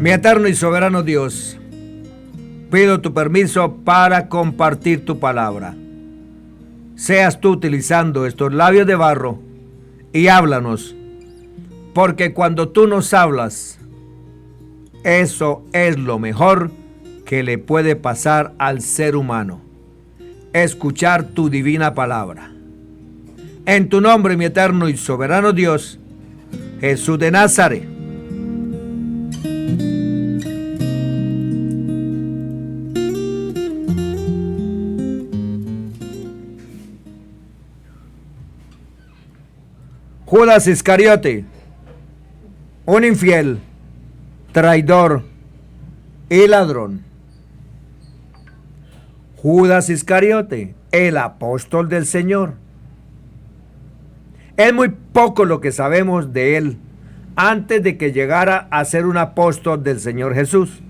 Mi eterno y soberano Dios, pido tu permiso para compartir tu palabra. Seas tú utilizando estos labios de barro y háblanos, porque cuando tú nos hablas, eso es lo mejor que le puede pasar al ser humano, escuchar tu divina palabra. En tu nombre, mi eterno y soberano Dios, Jesús de Nazaret. Judas Iscariote, un infiel, traidor y ladrón. Judas Iscariote, el apóstol del Señor. Es muy poco lo que sabemos de él antes de que llegara a ser un apóstol del Señor Jesús.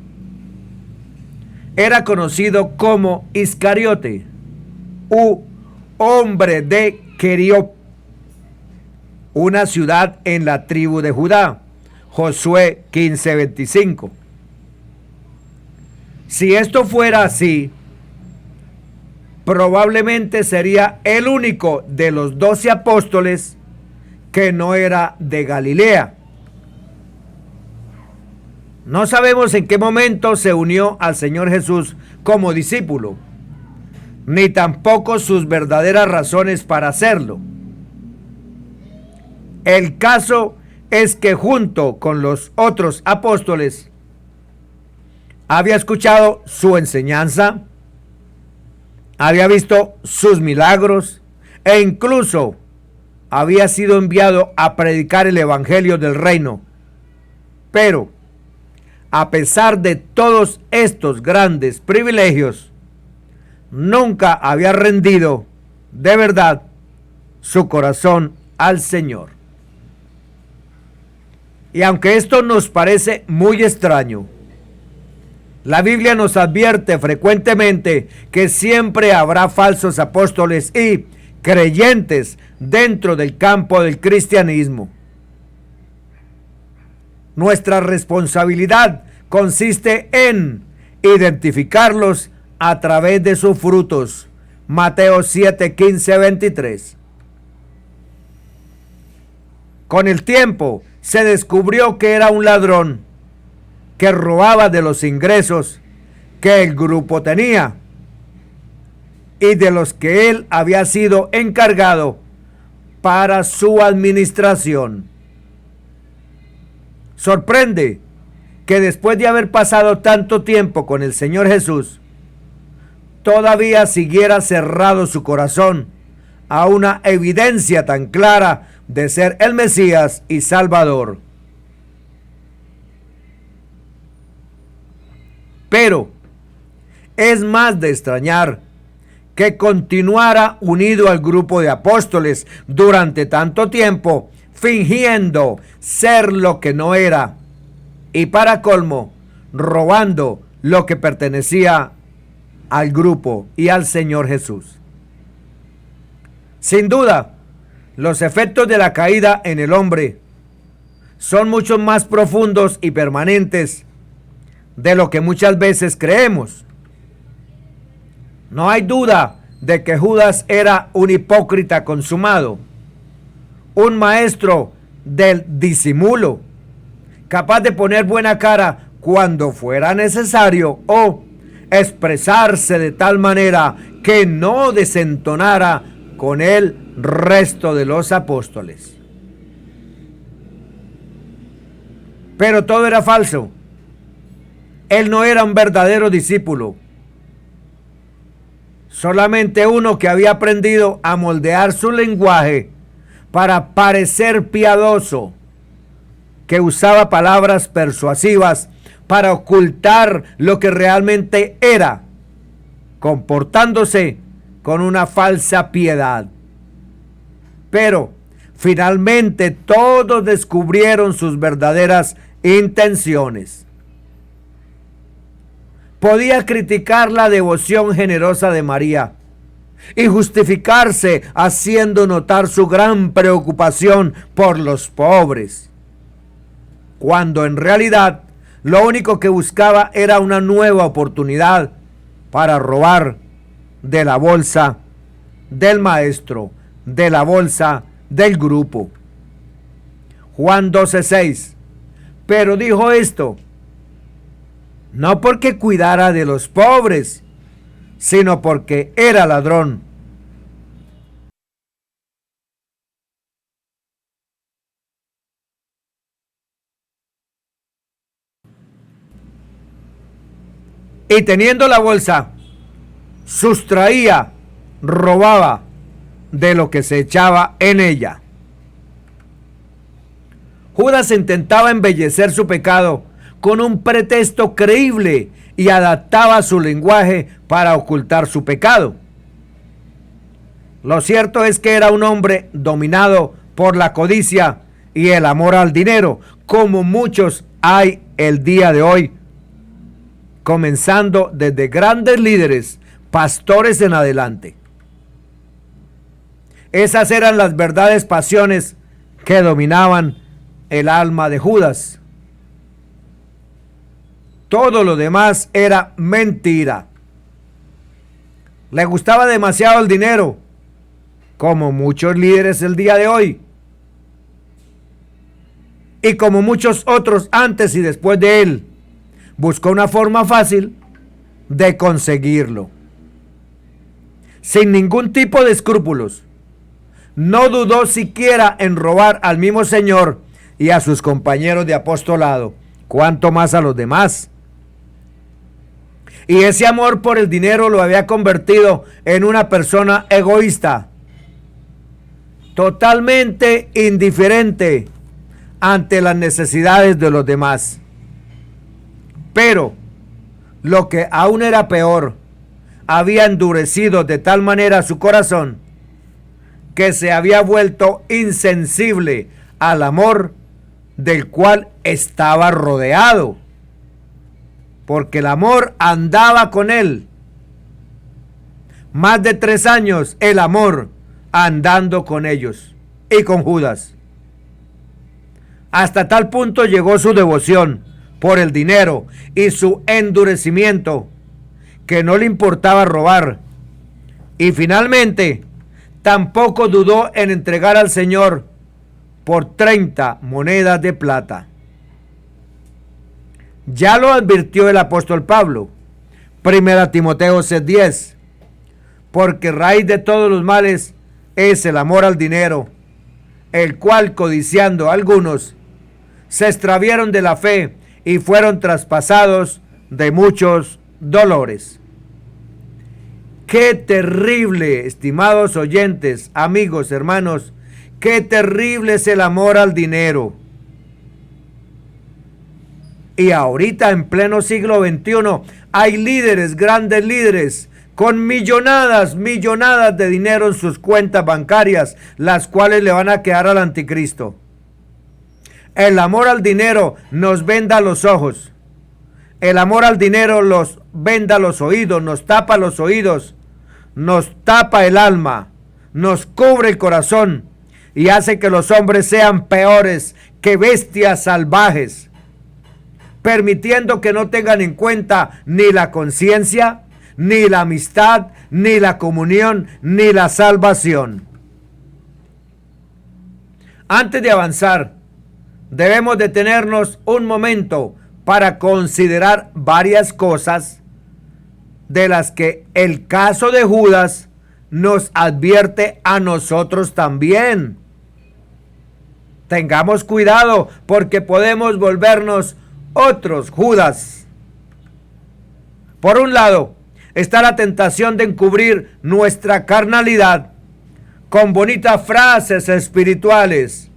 Era conocido como Iscariote, u hombre de Queriop, una ciudad en la tribu de Judá. Josué 15:25. Si esto fuera así, probablemente sería el único de los 12 apóstoles que no era de Galilea. No sabemos en qué momento se unió al Señor Jesús como discípulo, ni tampoco sus verdaderas razones para hacerlo. El caso es que junto con los otros apóstoles había escuchado su enseñanza, había visto sus milagros e incluso había sido enviado a predicar el evangelio del reino. Pero a pesar de todos estos grandes privilegios, nunca había rendido de verdad su corazón al Señor. Y aunque esto nos parece muy extraño, la Biblia nos advierte frecuentemente que siempre habrá falsos apóstoles y creyentes dentro del campo del cristianismo. Nuestra responsabilidad consiste en identificarlos a través de sus frutos. Mateo 7:15-23. Con el tiempo se descubrió que era un ladrón que robaba de los ingresos que el grupo tenía y de los que él había sido encargado para su administración. Sorprende que después de haber pasado tanto tiempo con el Señor Jesús, todavía siguiera cerrado su corazón a una evidencia tan clara de ser el Mesías y Salvador. Pero es más de extrañar que continuara unido al grupo de apóstoles durante tanto tiempo, fingiendo ser lo que no era, y para colmo, robando lo que pertenecía al grupo y al Señor Jesús. Sin duda, los efectos de la caída en el hombre son mucho más profundos y permanentes de lo que muchas veces creemos. No hay duda de que Judas era un hipócrita consumado, un maestro del disimulo, capaz de poner buena cara cuando fuera necesario o expresarse de tal manera que no desentonara con el resto de los apóstoles. Pero todo era falso. Él no era un verdadero discípulo, solamente uno que había aprendido a moldear su lenguaje para parecer piadoso, que usaba palabras persuasivas para ocultar lo que realmente era, comportándose con una falsa piedad. Pero finalmente todos descubrieron sus verdaderas intenciones. Podía criticar la devoción generosa de María y justificarse haciendo notar su gran preocupación por los pobres, cuando en realidad Lo único que buscaba era una nueva oportunidad para robar de la bolsa del maestro, de la bolsa del grupo. Juan 12:6. Pero dijo esto, no porque cuidara de los pobres, sino porque era ladrón. Y teniendo la bolsa, sustraía, robaba de lo que se echaba en ella. Judas intentaba embellecer su pecado con un pretexto creíble y adaptaba su lenguaje para ocultar su pecado. Lo cierto es que era un hombre dominado por la codicia y el amor al dinero, como muchos hay el día de hoy, comenzando desde grandes líderes, pastores en adelante. Esas eran las verdaderas pasiones que dominaban el alma de Judas. Todo lo demás era mentira. Le gustaba demasiado el dinero, como muchos líderes el día de hoy, y como muchos otros antes y después de él. Buscó una forma fácil de conseguirlo, sin ningún tipo de escrúpulos. No dudó siquiera en robar al mismo Señor y a sus compañeros de apostolado, cuanto más a los demás. Y ese amor por el dinero lo había convertido en una persona egoísta, totalmente indiferente ante las necesidades de los demás. Pero lo que aún era peor, había endurecido de tal manera su corazón que se había vuelto insensible al amor del cual estaba rodeado, porque el amor andaba con él. Más de 3 años el amor andando con ellos y con Judas. Hasta tal punto llegó su devoción por el dinero y su endurecimiento, que no le importaba robar. Y finalmente, tampoco dudó en entregar al Señor por 30 monedas de plata. Ya lo advirtió el apóstol Pablo, 1 Timoteo 6:10, porque raíz de todos los males es el amor al dinero, el cual, codiciando algunos, se extraviaron de la fe y fueron traspasados de muchos dolores. Qué terrible, estimados oyentes, amigos, hermanos, qué terrible es el amor al dinero. Y ahorita en pleno siglo XXI hay líderes, grandes líderes, con millonadas de dinero en sus cuentas bancarias, las cuales le van a quedar al anticristo. El amor al dinero nos venda los ojos. El amor al dinero los venda los oídos, nos tapa los oídos, nos tapa el alma, nos cubre el corazón y hace que los hombres sean peores que bestias salvajes, permitiendo que no tengan en cuenta ni la conciencia, ni la amistad, ni la comunión, ni la salvación. Antes de avanzar, debemos detenernos un momento para considerar varias cosas de las que el caso de Judas nos advierte a nosotros también. Tengamos cuidado porque podemos volvernos otros Judas. Por un lado, está la tentación de encubrir nuestra carnalidad con bonitas frases espirituales.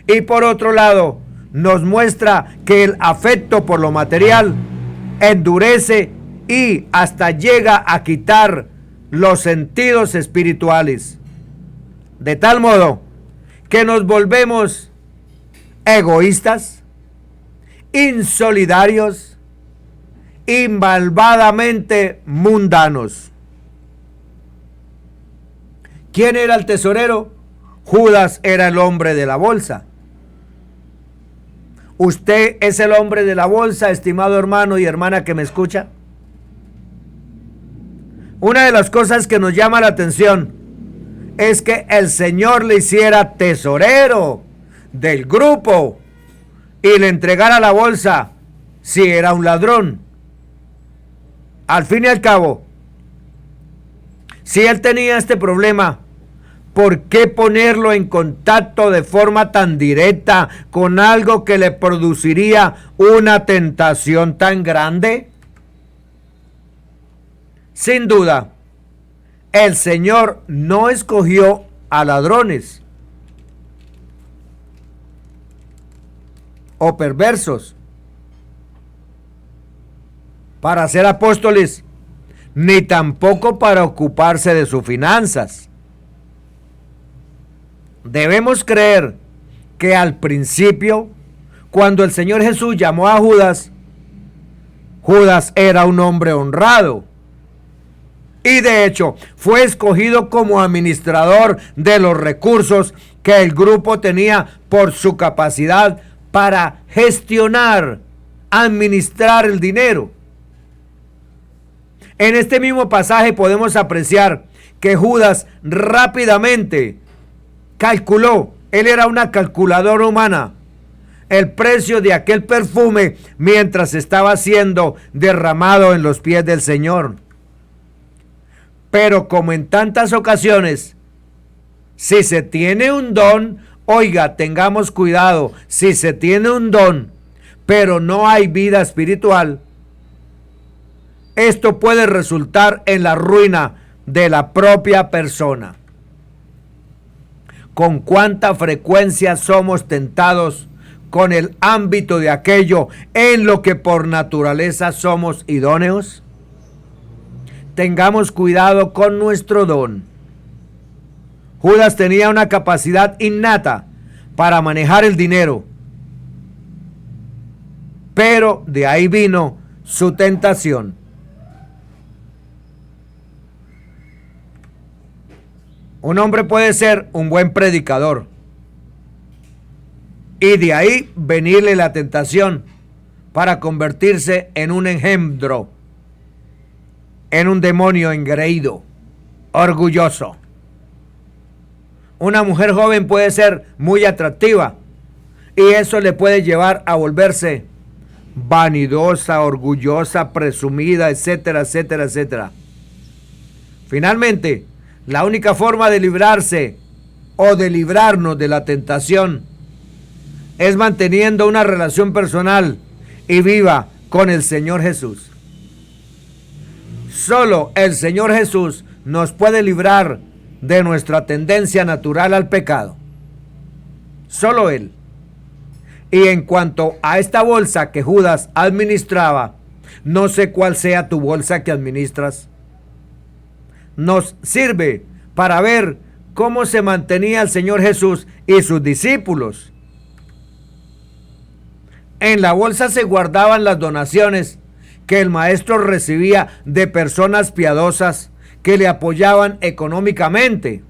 Y por otro lado, nos muestra que el afecto por lo material endurece y hasta llega a quitar los sentidos espirituales. De tal modo que nos volvemos egoístas, insolidarios y malvadamente mundanos. ¿Quién era el tesorero? Judas era el hombre de la bolsa. ¿Usted es el hombre de la bolsa, estimado hermano y hermana que me escucha? Una de las cosas que nos llama la atención es que el Señor le hiciera tesorero del grupo y le entregara la bolsa si era un ladrón. Al fin y al cabo, si él tenía este problema, ¿por qué ponerlo en contacto de forma tan directa con algo que le produciría una tentación tan grande? Sin duda, el Señor no escogió a ladrones o perversos para ser apóstoles, ni tampoco para ocuparse de sus finanzas. Debemos creer que al principio, cuando el Señor Jesús llamó a Judas, Judas era un hombre honrado. Y de hecho, fue escogido como administrador de los recursos que el grupo tenía por su capacidad para gestionar, administrar el dinero. En este mismo pasaje podemos apreciar que Judas rápidamente calculó, él era una calculadora humana, el precio de aquel perfume mientras estaba siendo derramado en los pies del Señor. Pero como en tantas ocasiones, si se tiene un don, oiga, tengamos cuidado, si se tiene un don, pero no hay vida espiritual, esto puede resultar en la ruina de la propia persona. ¿Con cuánta frecuencia somos tentados con el ámbito de aquello en lo que por naturaleza somos idóneos? Tengamos cuidado con nuestro don. Judas tenía una capacidad innata para manejar el dinero, pero de ahí vino su tentación. Un hombre puede ser un buen predicador y de ahí venirle la tentación para convertirse en un engendro, en un demonio engreído, orgulloso. Una mujer joven puede ser muy atractiva y eso le puede llevar a volverse vanidosa, orgullosa, presumida, etcétera, etcétera, etcétera. Finalmente, la única forma de librarse o de librarnos de la tentación es manteniendo una relación personal y viva con el Señor Jesús. Solo el Señor Jesús nos puede librar de nuestra tendencia natural al pecado. Solo Él. Y en cuanto a esta bolsa que Judas administraba, no sé cuál sea tu bolsa que administras. Nos sirve para ver cómo se mantenía el Señor Jesús y sus discípulos. En la bolsa se guardaban las donaciones que el maestro recibía de personas piadosas que le apoyaban económicamente.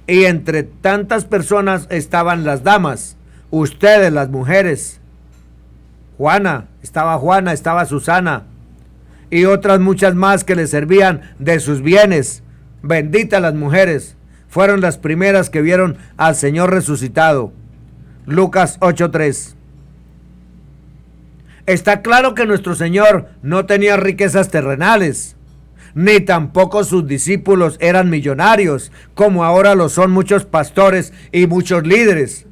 Y entre tantas personas estaban las damas, ustedes las mujeres. Juana, estaba Susana y otras muchas más que le servían de sus bienes. Benditas las mujeres, fueron las primeras que vieron al Señor resucitado. Lucas 8:3. Está claro que nuestro Señor no tenía riquezas terrenales, ni tampoco sus discípulos eran millonarios, como ahora lo son muchos pastores y muchos líderes.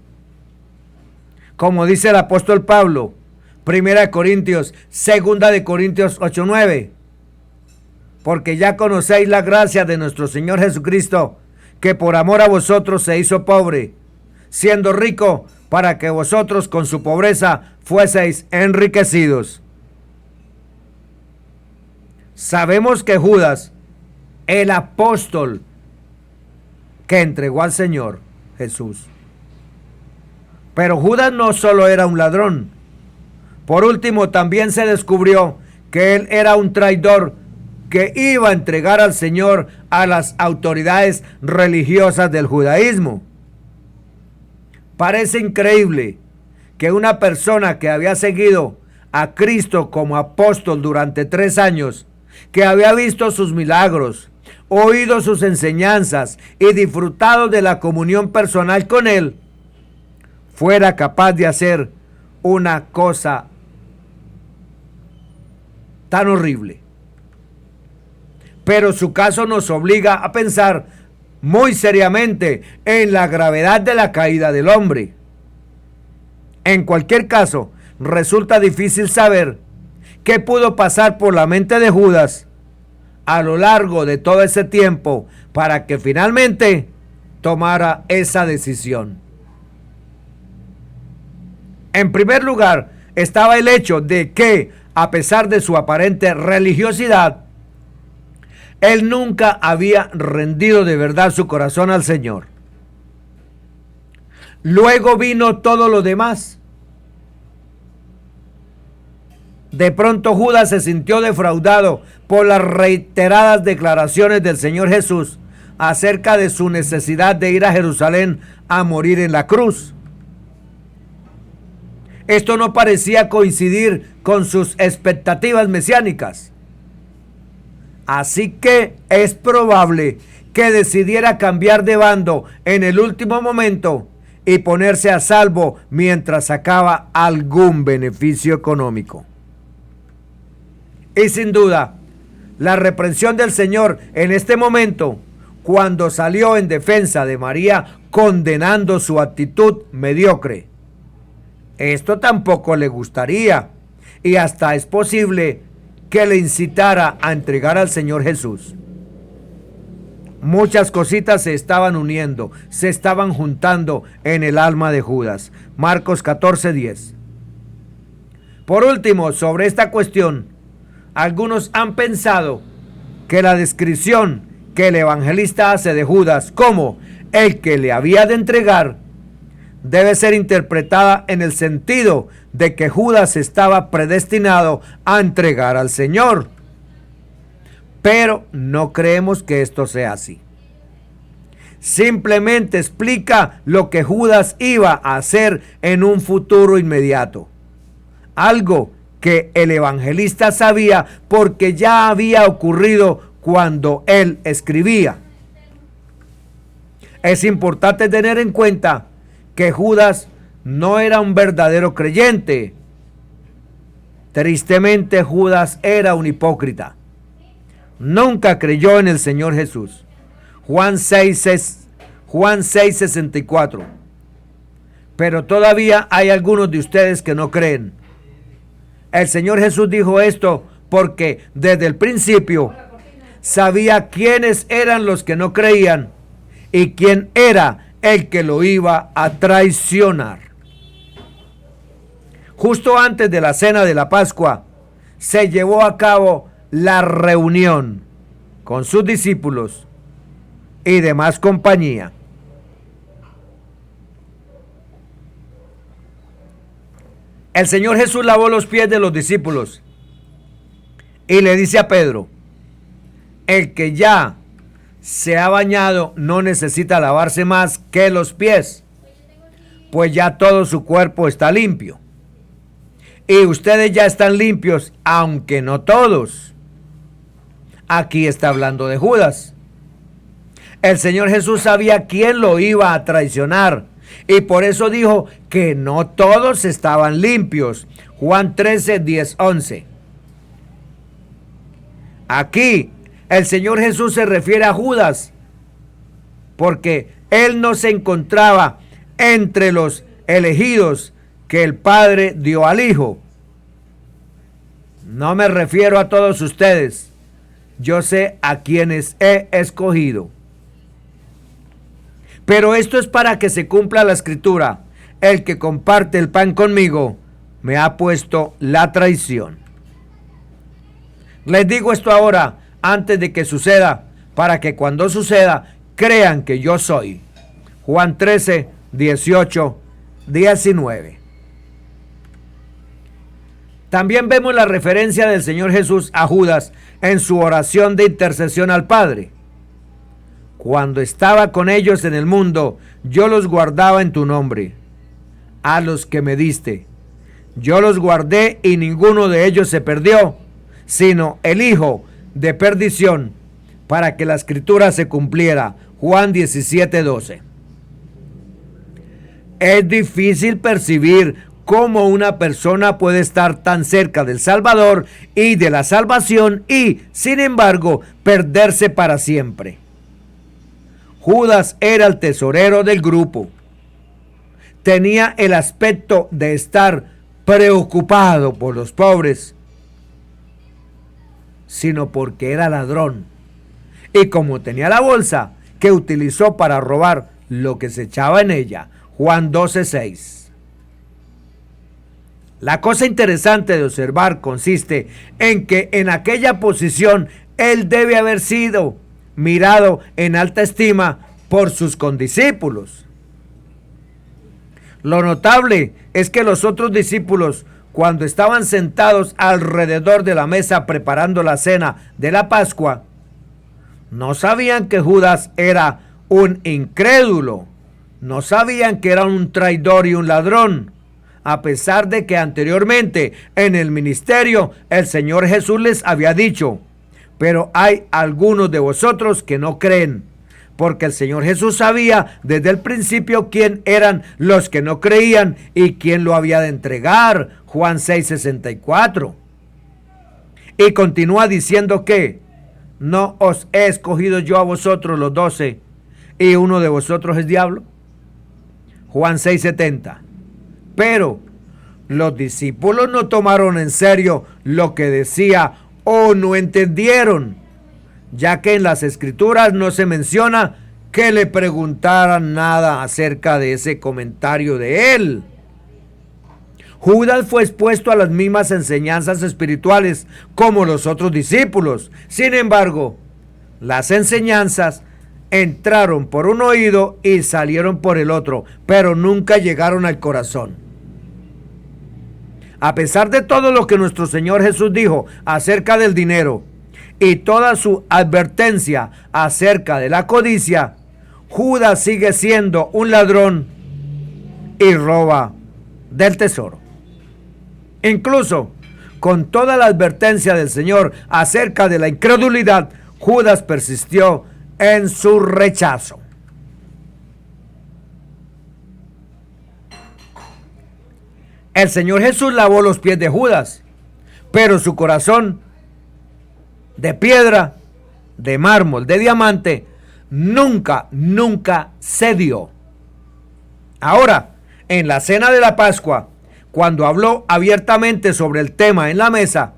Como dice el apóstol Pablo, 1 Corintios, 2 Corintios 8:9. Porque ya conocéis la gracia de nuestro Señor Jesucristo, que por amor a vosotros se hizo pobre, siendo rico, para que vosotros con su pobreza fueseis enriquecidos. Sabemos que Judas, el apóstol que entregó al Señor Jesús. Pero Judas no solo era un ladrón. Por último, también se descubrió que él era un traidor que iba a entregar al Señor a las autoridades religiosas del judaísmo. Parece increíble que una persona que había seguido a Cristo como apóstol durante 3 años, que había visto sus milagros, oído sus enseñanzas y disfrutado de la comunión personal con él, fuera capaz de hacer una cosa tan horrible. Pero su caso nos obliga a pensar muy seriamente en la gravedad de la caída del hombre. En cualquier caso, resulta difícil saber qué pudo pasar por la mente de Judas a lo largo de todo ese tiempo para que finalmente tomara esa decisión. En primer lugar, estaba el hecho de que, a pesar de su aparente religiosidad, él nunca había rendido de verdad su corazón al Señor. Luego vino todo lo demás. De pronto Judas se sintió defraudado por las reiteradas declaraciones del Señor Jesús acerca de su necesidad de ir a Jerusalén a morir en la cruz. Esto no parecía coincidir con sus expectativas mesiánicas. Así que es probable que decidiera cambiar de bando en el último momento y ponerse a salvo mientras sacaba algún beneficio económico. Y sin duda, la reprensión del Señor en este momento, cuando salió en defensa de María condenando su actitud mediocre, esto tampoco le gustaría, y hasta es posible que le incitara a entregar al Señor Jesús. Muchas cositas se estaban uniendo, se estaban juntando en el alma de Judas. Marcos 14:10. Por último, sobre esta cuestión, algunos han pensado que la descripción que el evangelista hace de Judas como el que le había de entregar debe ser interpretada en el sentido de que Judas estaba predestinado a entregar al Señor. Pero no creemos que esto sea así. Simplemente explica lo que Judas iba a hacer en un futuro inmediato. Algo que el evangelista sabía porque ya había ocurrido cuando él escribía. Es importante tener en cuenta que Judas no era un verdadero creyente. Tristemente, Judas era un hipócrita. Nunca creyó en el Señor Jesús. Juan 6:64. Pero todavía hay algunos de ustedes que no creen. El Señor Jesús dijo esto porque desde el principio sabía quiénes eran los que no creían y quién era el que lo iba a traicionar. Justo antes de la cena de la Pascua se llevó a cabo la reunión con sus discípulos y demás compañía. El Señor Jesús lavó los pies de los discípulos y le dice a Pedro: el que ya se ha bañado no necesita lavarse más que los pies, pues ya todo su cuerpo está limpio. Y ustedes ya están limpios, aunque no todos. Aquí está hablando de Judas. El Señor Jesús sabía quién lo iba a traicionar y por eso dijo que no todos estaban limpios. Juan 13:10-11. Aquí el Señor Jesús se refiere a Judas porque él no se encontraba entre los elegidos que el Padre dio al Hijo. No me refiero a todos ustedes. Yo sé a quienes he escogido. Pero esto es para que se cumpla la escritura: el que comparte el pan conmigo me ha puesto la traición. Les digo esto ahora, antes de que suceda, para que cuando suceda crean que yo soy. Juan 13:18-19. También vemos la referencia del Señor Jesús a Judas en su oración de intercesión al Padre. Cuando estaba con ellos en el mundo, yo los guardaba en tu nombre. a los que me diste. Yo los guardé y ninguno de ellos se perdió, sino el hijo de perdición, para que la escritura se cumpliera. Juan 17:12. Es difícil percibir cómo una persona puede estar tan cerca del Salvador y de la salvación y, sin embargo, perderse para siempre. Judas era el tesorero del grupo. Tenía el aspecto de estar preocupado por los pobres, sino porque era ladrón. Y como tenía la bolsa que utilizó para robar lo que se echaba en ella. Juan 12:6. La cosa interesante de observar consiste en que en aquella posición él debe haber sido mirado en alta estima por sus condiscípulos. Lo notable es que los otros discípulos, cuando estaban sentados alrededor de la mesa preparando la cena de la Pascua, no sabían que Judas era un incrédulo, no sabían que era un traidor y un ladrón, a pesar de que anteriormente en el ministerio el Señor Jesús les había dicho: pero hay algunos de vosotros que no creen, porque el Señor Jesús sabía desde el principio quién eran los que no creían y quién lo había de entregar. Juan 6:64. Y continúa diciendo que ¿no os he escogido yo a vosotros los 12 y uno de vosotros es diablo? Juan 6:70. Pero los discípulos no tomaron en serio lo que decía o no entendieron, ya que en las escrituras no se menciona que le preguntaran nada acerca de ese comentario de él. Judas fue expuesto a las mismas enseñanzas espirituales como los otros discípulos. Sin embargo, las enseñanzas entraron por un oído y salieron por el otro, pero nunca llegaron al corazón. A pesar de todo lo que nuestro Señor Jesús dijo acerca del dinero y toda su advertencia acerca de la codicia, Judas sigue siendo un ladrón y roba del tesoro. Incluso con toda la advertencia del Señor acerca de la incredulidad, Judas persistió en su rechazo. El Señor Jesús lavó los pies de Judas, pero su corazón de piedra, de mármol, de diamante, nunca cedió. Ahora, en la cena de la Pascua, cuando habló abiertamente sobre el tema en la mesa,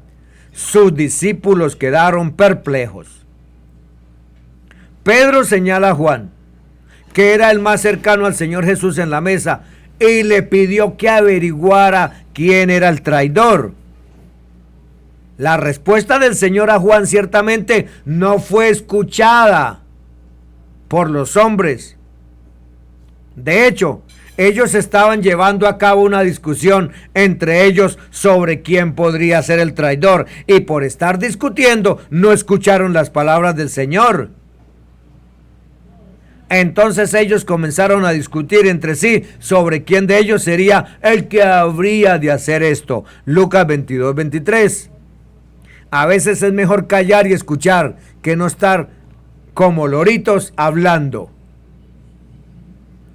sus discípulos quedaron perplejos. Pedro señala a Juan, que era el más cercano al Señor Jesús en la mesa, y le pidió que averiguara quién era el traidor. La respuesta del Señor a Juan ciertamente no fue escuchada por los hombres. De hecho, ellos estaban llevando a cabo una discusión entre ellos sobre quién podría ser el traidor, y por estar discutiendo no escucharon las palabras del Señor. Entonces ellos comenzaron a discutir entre sí sobre quién de ellos sería el que habría de hacer esto. Lucas 22:23. A veces es mejor callar y escuchar que no estar como loritos hablando.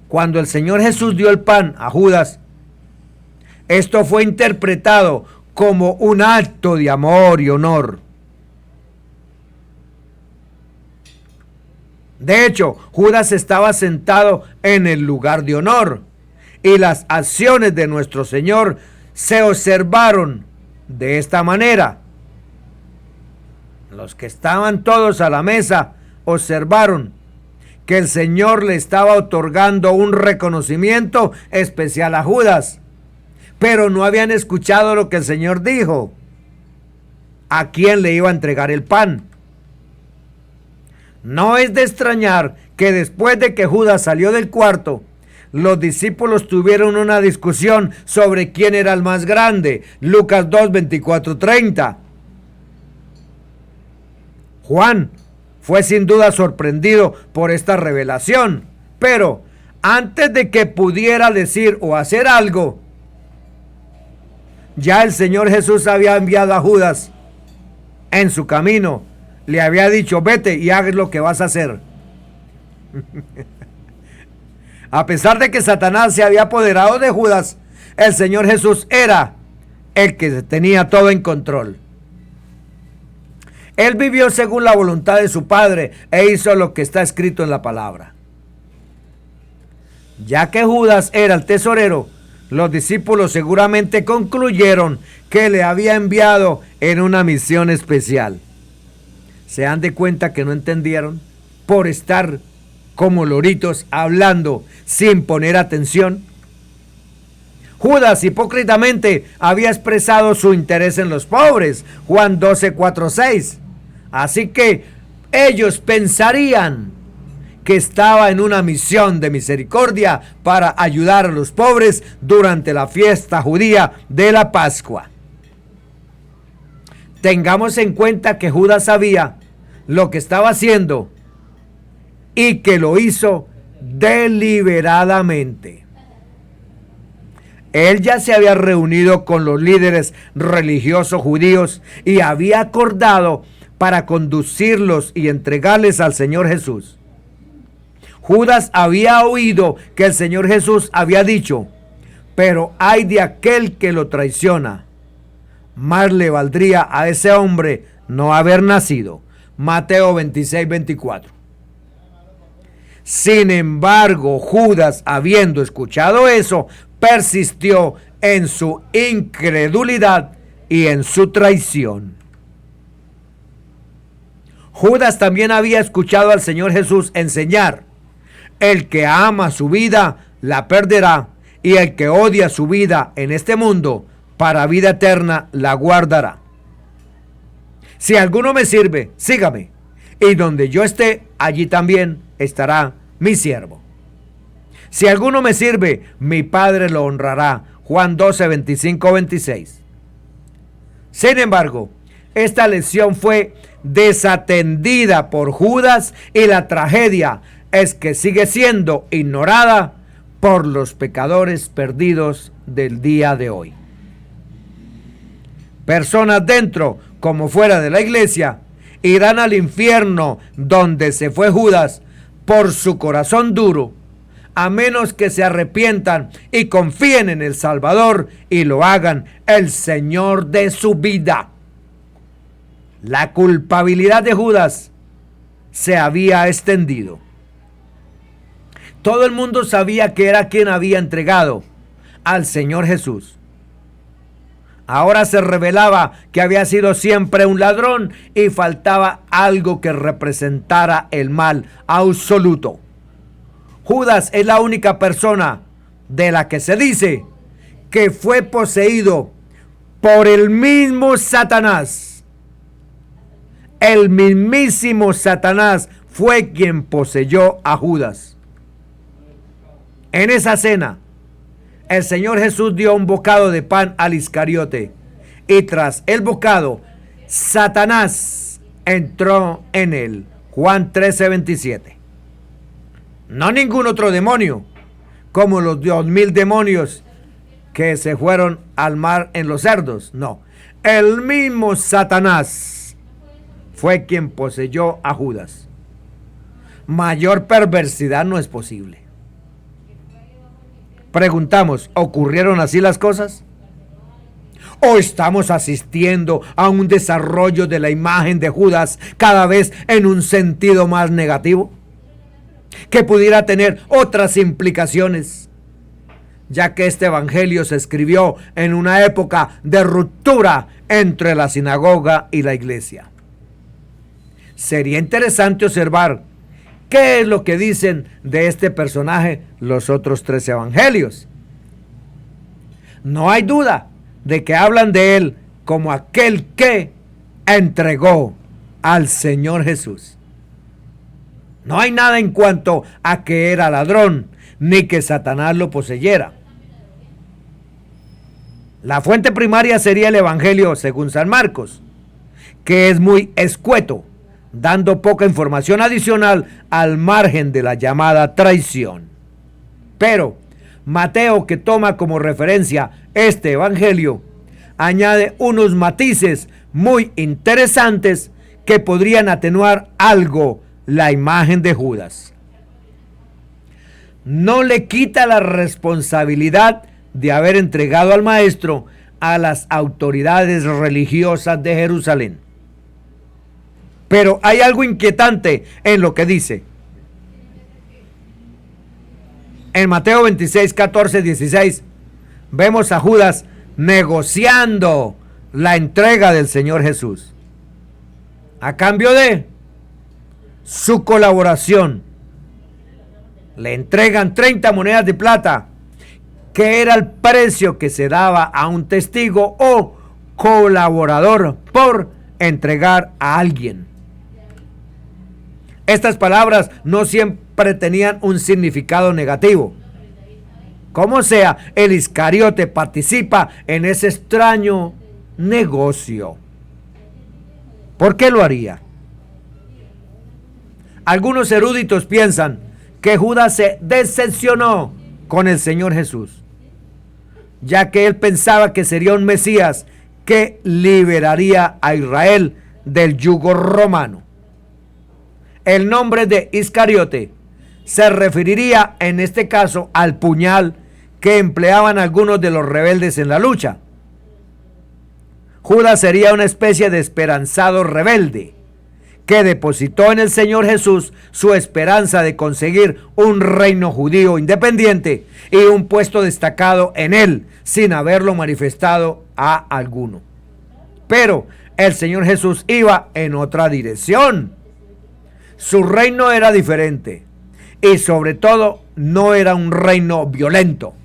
Cuando el Señor Jesús dio el pan a Judas, esto fue interpretado como un acto de amor y honor. De hecho, Judas estaba sentado en el lugar de honor, y las acciones de nuestro Señor se observaron de esta manera. Los que estaban todos a la mesa observaron que el Señor le estaba otorgando un reconocimiento especial a Judas, pero no habían escuchado lo que el Señor dijo, a quién le iba a entregar el pan. No es de extrañar que después de que Judas salió del cuarto, los discípulos tuvieron una discusión sobre quién era el más grande. Lucas 2:24-30. Juan fue sin duda sorprendido por esta revelación, pero Antes de que pudiera decir o hacer algo, ya el Señor Jesús había enviado a Judas en su camino. Le había dicho, vete y haz lo que vas a hacer. A pesar de que Satanás se había apoderado de Judas, el Señor Jesús era el que tenía todo en control. Él vivió según la voluntad de su Padre e hizo lo que está escrito en la palabra. Ya que Judas era el tesorero, los discípulos seguramente concluyeron que le había enviado en una misión especial. ¿Se dan de cuenta que no entendieron? Por estar como loritos hablando sin poner atención. Judas hipócritamente había expresado su interés en los pobres, Juan 12, 4, 6. Así que ellos pensarían que estaba en una misión de misericordia para ayudar a los pobres durante la fiesta judía de la Pascua. Tengamos en cuenta que Judas sabía lo que estaba haciendo y que lo hizo deliberadamente. Él ya se había reunido con los líderes religiosos judíos y había acordado para conducirlos y entregarles al Señor Jesús. Judas había oído que el Señor Jesús había dicho, pero ay de aquel que lo traiciona. Más le valdría a ese hombre no haber nacido. Mateo 26, 24. Sin embargo, Judas, habiendo escuchado eso, persistió en su incredulidad y en su traición. Judas también había escuchado al Señor Jesús enseñar: el que ama su vida la perderá, y el que odia su vida en este mundo para vida eterna la guardará. Si alguno me sirve, sígame, y donde yo esté, allí también estará mi siervo. Si alguno me sirve, mi Padre lo honrará. Juan 12, 25, 26. Sin embargo, esta lección fue desatendida por Judas y la tragedia es que sigue siendo ignorada por los pecadores perdidos del día de hoy. Personas dentro como fuera de la iglesia irán al infierno donde se fue Judas por su corazón duro, a menos que se arrepientan y confíen en el Salvador y lo hagan el Señor de su vida. La culpabilidad de Judas se había extendido. Todo el mundo sabía que era quien había entregado al Señor Jesús. Ahora se revelaba que había sido siempre un ladrón y faltaba algo que representara el mal absoluto. Judas es la única persona de la que se dice que fue poseído por el mismo Satanás. El mismísimo Satanás fue quien poseyó a Judas. En esa cena, el Señor Jesús dio un bocado de pan al Iscariote, y tras el bocado, Satanás entró en él. Juan 13, 27. No ningún otro demonio, como los 2000 demonios que se fueron al mar en los cerdos. No, el mismo Satanás fue quien poseyó a Judas. Mayor perversidad no es posible. Preguntamos, ¿ocurrieron así las cosas? ¿O estamos asistiendo a un desarrollo de la imagen de Judas cada vez en un sentido más negativo, que pudiera tener otras implicaciones, ya que este evangelio se escribió en una época de ruptura entre la sinagoga y la iglesia? Sería interesante observar qué es lo que dicen de este personaje los otros 3 evangelios. No hay duda de que hablan de él como aquel que entregó al Señor Jesús. No hay nada en cuanto a que era ladrón, ni que Satanás lo poseyera. La fuente primaria sería el Evangelio según San Marcos, que es muy escueto, dando poca información adicional al margen de la llamada traición. Pero Mateo, que toma como referencia este evangelio, añade unos matices muy interesantes que podrían atenuar algo la imagen de Judas. No le quita la responsabilidad de haber entregado al maestro a las autoridades religiosas de Jerusalén. Pero hay algo inquietante en lo que dice. En Mateo 26, 14, 16, vemos a Judas negociando la entrega del Señor Jesús a cambio de su colaboración. Le entregan 30 monedas de plata, que era el precio que se daba a un testigo o colaborador por entregar a alguien. Estas palabras no siempre tenían un significado negativo. Como sea, el Iscariote participa en ese extraño negocio. ¿Por qué lo haría? Algunos eruditos piensan que Judas se decepcionó con el Señor Jesús, ya que él pensaba que sería un Mesías que liberaría a Israel del yugo romano. El nombre de Iscariote se referiría en este caso al puñal que empleaban algunos de los rebeldes en la lucha. Judas sería una especie de esperanzado rebelde que depositó en el Señor Jesús su esperanza de conseguir un reino judío independiente y un puesto destacado en él, sin haberlo manifestado a alguno. Pero el Señor Jesús iba en otra dirección. Su reino era diferente y sobre todo no era un reino violento.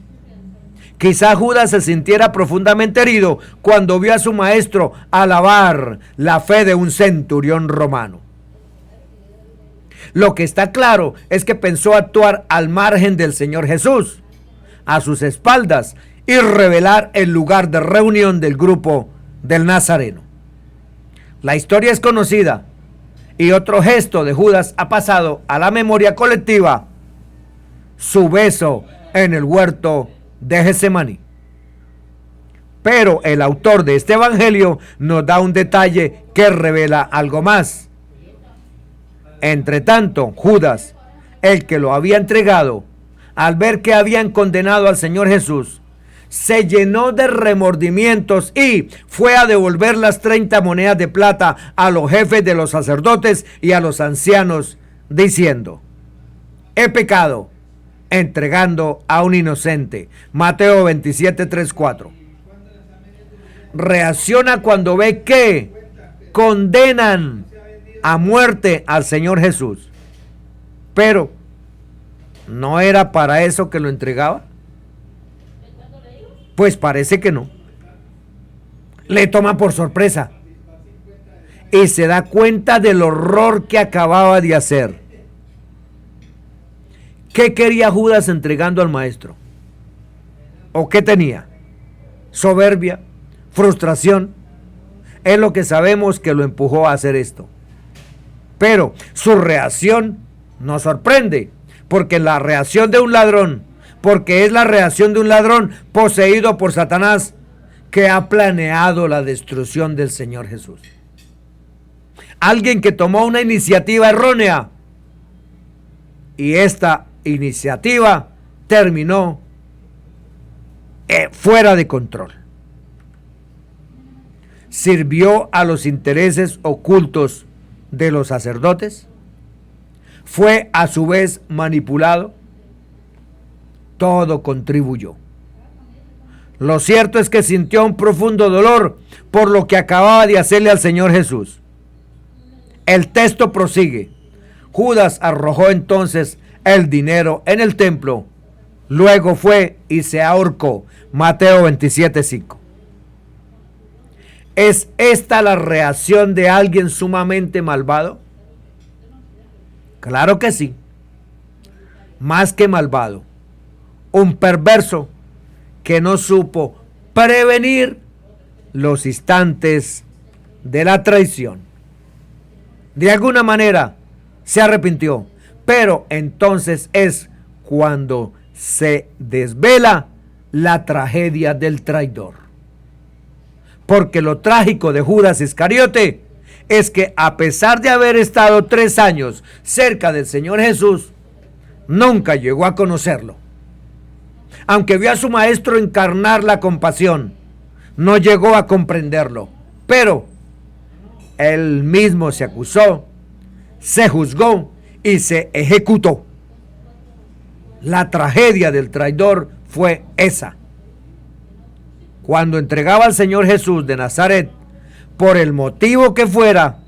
Quizá Judas se sintiera profundamente herido cuando vio a su maestro alabar la fe de un centurión romano. Lo que está claro es que pensó actuar al margen del Señor Jesús, a sus espaldas, y revelar el lugar de reunión del grupo del Nazareno. La historia es conocida y otro gesto de Judas ha pasado a la memoria colectiva: su beso en el huerto de Getsemaní. Pero el autor de este evangelio nos da un detalle que revela algo más. Entre tanto, Judas, el que lo había entregado, al ver que habían condenado al Señor Jesús, se llenó de remordimientos y fue a devolver las 30 monedas de plata a los jefes de los sacerdotes y a los ancianos, diciendo: he pecado entregando a un inocente. Mateo 27, 3, 4. Reacciona cuando ve que condenan a muerte al Señor Jesús. Pero ¿no era para eso que lo entregaba? Pues parece que no. Le toma por sorpresa y se da cuenta del horror que acababa de hacer. ¿Qué quería Judas entregando al maestro? ¿O qué tenía? ¿Soberbia? ¿Frustración? Es lo que sabemos que lo empujó a hacer esto. Pero su reacción nos sorprende, porque la reacción de un ladrón, porque es la reacción de un ladrón poseído por Satanás, que ha planeado la destrucción del Señor Jesús. Alguien que tomó una iniciativa errónea, y esta iniciativa terminó fuera de control. Sirvió a los intereses ocultos de los sacerdotes. Fue a su vez manipulado. Todo contribuyó. Lo cierto es que sintió un profundo dolor por lo que acababa de hacerle al Señor Jesús. El texto prosigue: Judas arrojó entonces el dinero en el templo, luego fue y se ahorcó. Mateo 27, 5. ¿Es esta la reacción de alguien sumamente malvado? Claro que sí. Más que malvado, un perverso que no supo prevenir los instantes de la traición. De alguna manera se arrepintió, pero entonces es cuando se desvela la tragedia del traidor. Porque lo trágico de Judas Iscariote es que, a pesar de haber estado 3 años cerca del Señor Jesús, nunca llegó a conocerlo. Aunque vio a su maestro encarnar la compasión, no llegó a comprenderlo. Pero él mismo se acusó, se juzgó y se ejecutó. La tragedia del traidor fue esa. Cuando entregaba al Señor Jesús de Nazaret, por el motivo que fuera,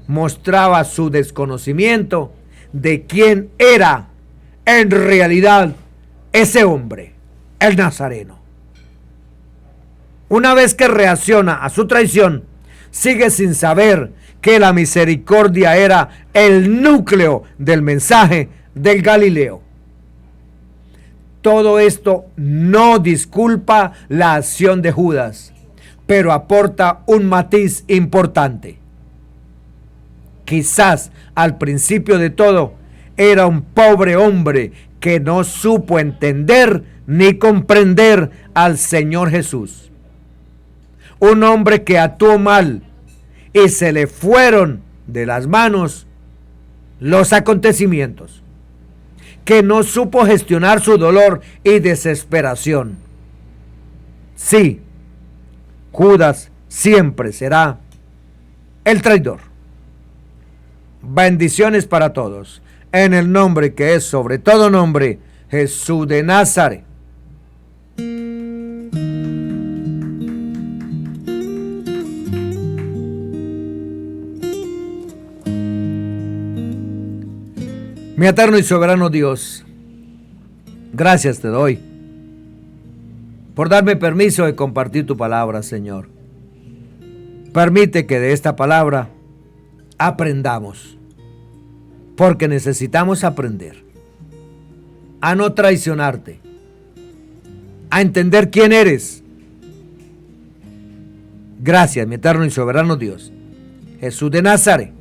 mostraba su desconocimiento de quién era en realidad ese hombre, el Nazareno. Una vez que reacciona a su traición, sigue sin saber que la misericordia era el núcleo del mensaje del Galileo. Todo esto no disculpa la acción de Judas, pero aporta un matiz importante. Quizás al principio de todo era un pobre hombre que no supo entender ni comprender al Señor Jesús. Un hombre que actuó mal y se le fueron de las manos los acontecimientos, que no supo gestionar su dolor y desesperación. Sí, Judas siempre será el traidor. Bendiciones para todos, en el nombre que es sobre todo nombre, Jesús de Nazaret. Mi eterno y soberano Dios, gracias te doy por darme permiso de compartir tu palabra, Señor. Permite que de esta palabra aprendamos, porque necesitamos aprender a no traicionarte, a entender quién eres. Gracias, mi eterno y soberano Dios, Jesús de Nazaret.